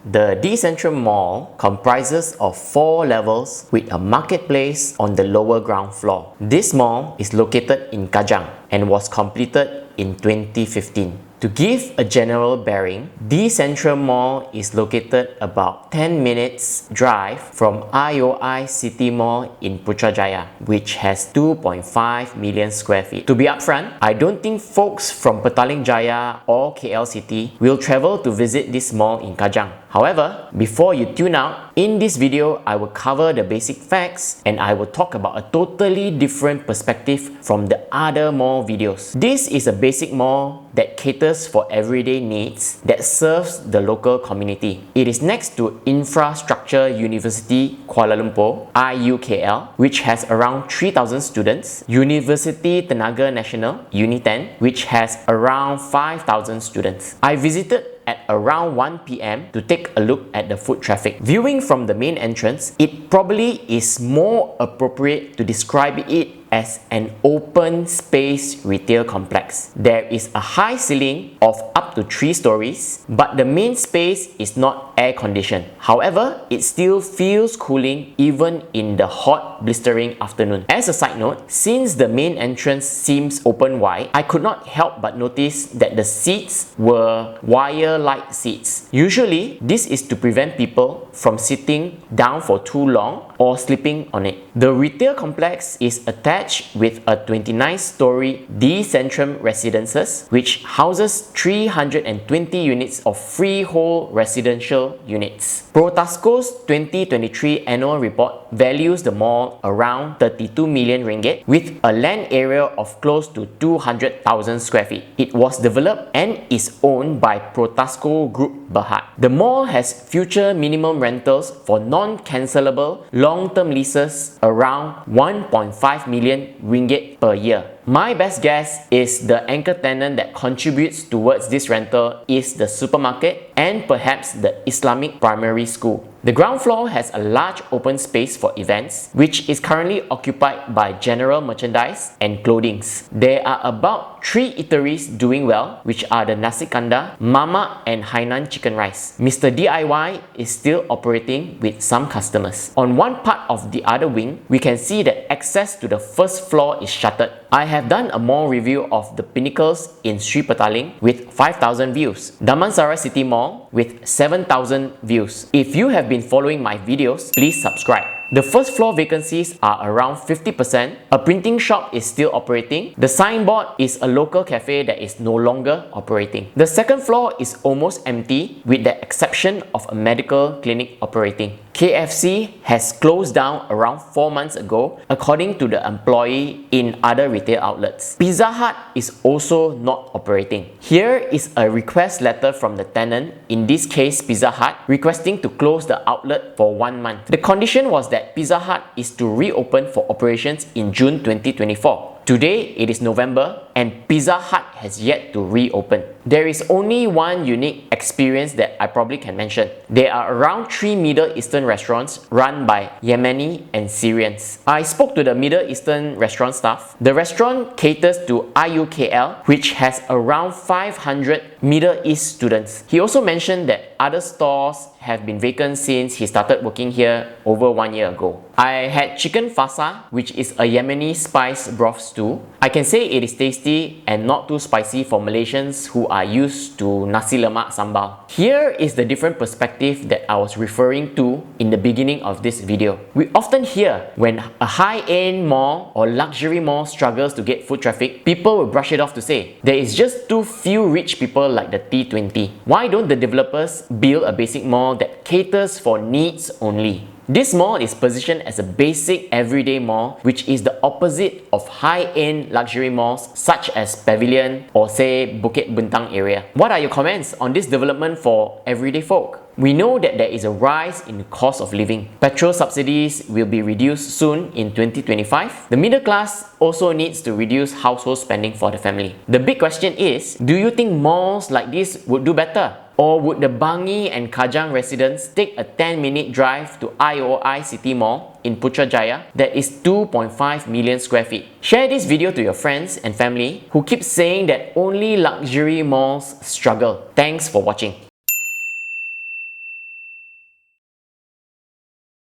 The D Centrum Mall comprises of 4 levels with a marketplace on the lower ground floor. This mall is located in Kajang and was completed in 2015. To give a general bearing, D Centrum Mall is located about 10 minutes drive from IOI City Mall in Putrajaya, which has 2.5 million square feet. To be upfront, I don't think folks from Petaling Jaya or KL City will travel to visit this mall in Kajang. However, before you tune out, in this video, I will cover the basic facts and I will talk about a totally different perspective from the other mall videos. This is a basic mall that caters for everyday needs that serves the local community. It is next to Infrastructure University Kuala Lumpur, IUKL, which has around 3,000 students, Universiti Tenaga Nasional, UNITEN, which has around 5,000 students. I visited at around 1 p.m. to take a look at the foot traffic. Viewing from the main entrance, it probably is more appropriate to describe it as an open space retail complex. There is a high ceiling of up to 3 stories, but the main space is not air conditioned. However, it still feels cooling even in the hot, blistering afternoon. As a side note, since the main entrance seems open wide, I could not help but notice that the seats were wire-like seats. Usually, this is to prevent people from sitting down for too long or sleeping on it. The retail complex is attached with a 29-story D Centrum residences, which houses 320 units of freehold residential units. Protasco's 2023 annual report values the mall around 32 million ringgit with a land area of close to 200,000 square feet. It was developed and is owned by Protasco Group Berhad. The mall has future minimum rentals for non-cancelable long-term leases around 1.5 million ringgit per year. My best guess is the anchor tenant that contributes towards this rental is the supermarket and perhaps the Islamic primary school. The ground floor has a large open space for events, which is currently occupied by general merchandise and clothings. There are about 3 eateries doing well, which are the Nasi Kandar, Mama and Hainan Chicken Rice. Mr. DIY is still operating with some customers. On one part of the other wing, we can see that access to the first floor is shuttered. I have done a mall review of the Pinnacles in Sri Petaling with 5,000 views, Damansara City Mall with 7,000 views. If you have been following my videos, please subscribe. The first floor vacancies are around 50%. A printing shop is still operating. The signboard is a local cafe that is no longer operating. The second floor is almost empty with the exception of a medical clinic operating. KFC has closed down around 4 months ago, according to the employee in other retail outlets. Pizza Hut is also not operating. Here is a request letter from the tenant, in this case Pizza Hut, requesting to close the outlet for 1 month. The condition was that Pizza Hut is to reopen for operations in June 2024. Today, it is November and Pizza Hut has yet to reopen. There is only one unique experience that I probably can mention. There are around 3 Middle Eastern restaurants run by Yemeni and Syrians. I spoke to the Middle Eastern restaurant staff. The restaurant caters to IUKL, which has around 500 Middle East students. He also mentioned that other stores have been vacant since he started working here over 1 year ago. I had chicken fasa, which is a Yemeni spice broth stew. I can say it is tasty and not too spicy for Malaysians who are used to nasi lemak sambal. Here is the different perspective that I was referring to in the beginning of this video. We often hear when a high-end mall or luxury mall struggles to get foot traffic, people will brush it off to say, there is just too few rich people like the T20. Why don't the developers build a basic mall that caters for needs only? This mall is positioned as a basic everyday mall, which is the opposite of high-end luxury malls such as Pavilion or say Bukit Bintang area. What are your comments on this development for everyday folk? We know that there is a rise in the cost of living. Petrol subsidies will be reduced soon in 2025. The middle class also needs to reduce household spending for the family. The big question is, do you think malls like this would do better? Or would the Bangi and Kajang residents take a 10-minute drive to IOI City Mall in Putrajaya that is 2.5 million square feet? Share this video to your friends and family who keep saying that only luxury malls struggle. Thanks for watching.